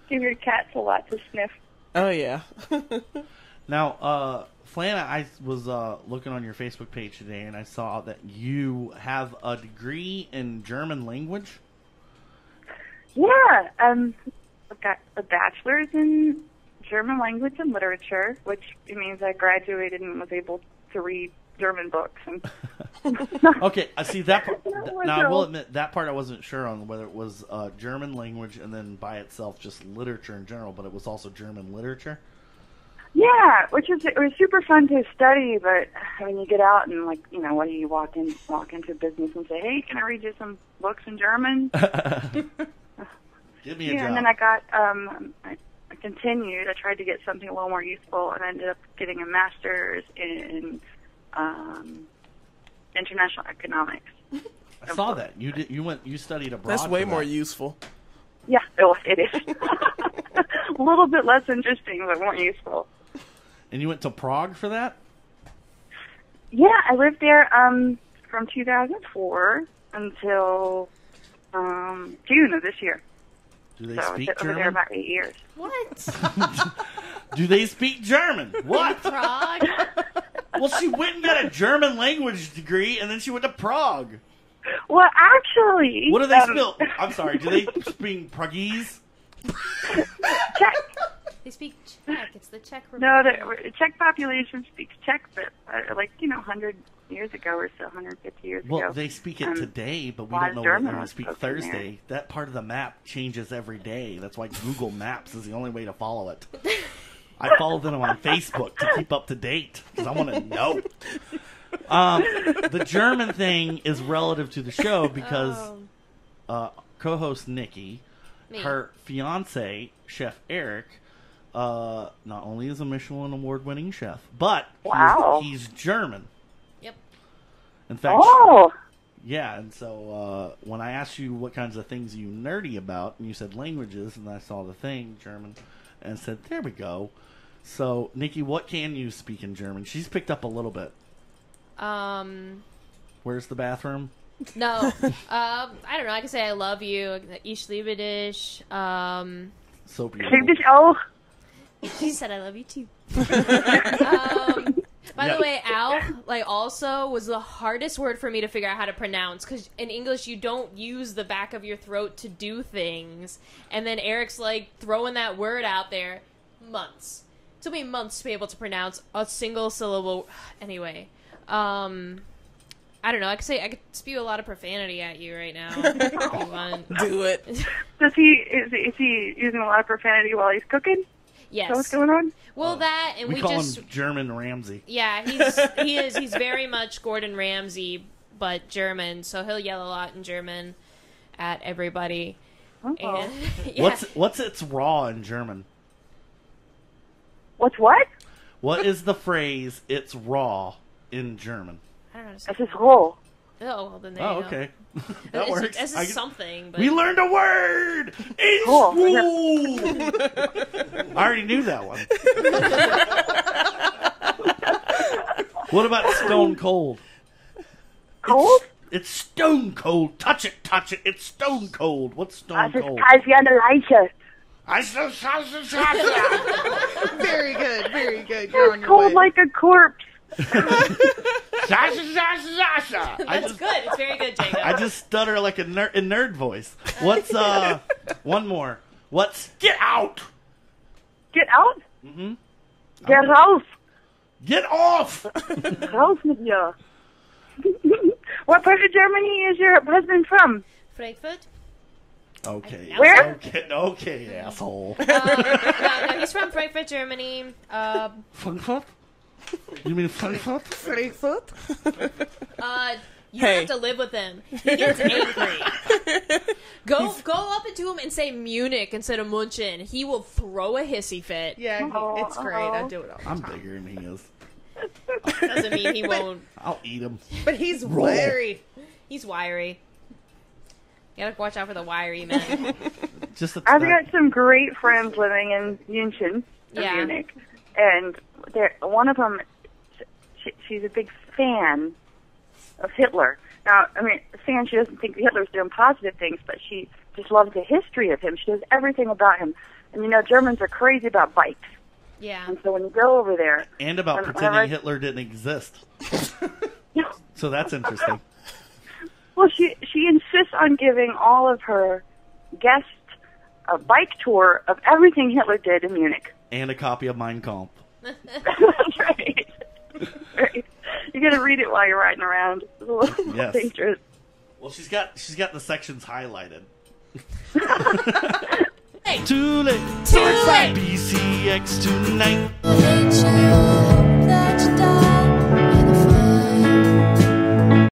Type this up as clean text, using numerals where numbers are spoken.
Give your cats a lot to sniff. Oh, yeah. Now, Flana, I was looking on your Facebook page today, and I saw that you have a degree in German language. Yeah, I've got a bachelor's in German language and literature, which means I graduated and was able to read German books. And Okay, I see that part. Now, I will admit, that part I wasn't sure on, whether it was German language and then by itself just literature in general, but it was also German literature. Yeah, it was super fun to study, but when you get out and what do you walk into a business and say, hey, can I read you some books in German? Give me a job. And then I got I continued. I tried to get something a little more useful, and I ended up getting a master's in international economics. I saw that you studied abroad. That's way more useful. Yeah, it is. A little bit less interesting, but more useful. And you went to Prague for that? Yeah, I lived there from 2004 until June of this year. Do they so speak I was German? over there about 8 years. What? Do they speak German? What? Prague? Well, she went and got a German language degree, and then she went to Prague. Well, actually... What do they spell? I'm sorry, do they speak Praguese? Czech. They speak Czech. It's the Czech No, Republic. the Czech population speaks Czech, but 100 years ago or so, 150 years ago. Well, they speak it today, but we a lot don't know of what German they was speak spoken Thursday. That part of the map changes every day. That's why Google Maps is the only way to follow it. I follow them on Facebook to keep up to date, because I want to know. The German thing is relative to the show because co-host Nikki, her fiance, Chef Eric, not only is a Michelin award-winning chef, but he's German. Yep. In fact, Oh! Yeah, and so when I asked you what kinds of things you nerdy about, and you said languages, and I saw the thing, German, and said, there we go. So, Nikki, what can you speak in German? She's picked up a little bit. Where's the bathroom? No. I don't know. I can say I love you. Ich liebe dich. So beautiful. Lieb dich auch. She said I love you too. By the way, Al, also was the hardest word for me to figure out how to pronounce, because in English you don't use the back of your throat to do things, and then Eric's throwing that word out there. Months. It took me months to be able to pronounce a single syllable. Anyway, I don't know. I could spew a lot of profanity at you right now. If you want. Do it. Is he using a lot of profanity while he's cooking? Yes. Is that what's going on? Well, that and we call him German Ramsay. Yeah, he's very much Gordon Ramsay, but German. So he'll yell a lot in German at everybody. Oh. And, yeah. What's its raw in German? What's what? What is the phrase "it's raw" in German? I don't know. Es ist roh. Oh, well, then there you go. Okay. That works. This is something. But... We learned a word! It's cool! I already knew that one. What about stone cold? Cold? It's stone cold. Touch it. It's stone cold. What's stone cold? Kalt wie eine Leiche. Very good. Very good. You're on your cold way. Like a corpse. That's good. It's very good, Jacob. I just stutter like a nerd voice. What's one more? What's get out? Get out? Mm-hmm. Get raus. Get off. Raus mit dir. What part of Germany is your husband from? Frankfurt. Okay. Where? Okay, asshole. No, he's from Frankfurt, Germany. Frankfurt? You mean Frankfurt? Frankfurt? You have to live with him. He gets angry. Go up into him and say Munich instead of München. He will throw a hissy fit. Yeah, it's great. I do it all the time. I'm bigger than he is. Doesn't mean he won't. I'll eat him. But he's wiry. He's wiry. You gotta watch out for the wiry men. I've got some great friends living in Munich, and one of them, she's a big fan of Hitler. Now, I mean, she doesn't think Hitler's doing positive things, but she just loves the history of him. She knows everything about him. And, you know, Germans are crazy about bikes. Yeah. And so when you go over there... And about pretending Hitler didn't exist. So that's interesting. Well, she insists on giving all of her guests a bike tour of everything Hitler did in Munich. And a copy of Mein Kampf. That's right. Right. You got to read it while you're riding around. It's a little dangerous. Well, she's got the sections highlighted. Hey. Too late. Too late. BCX tonight.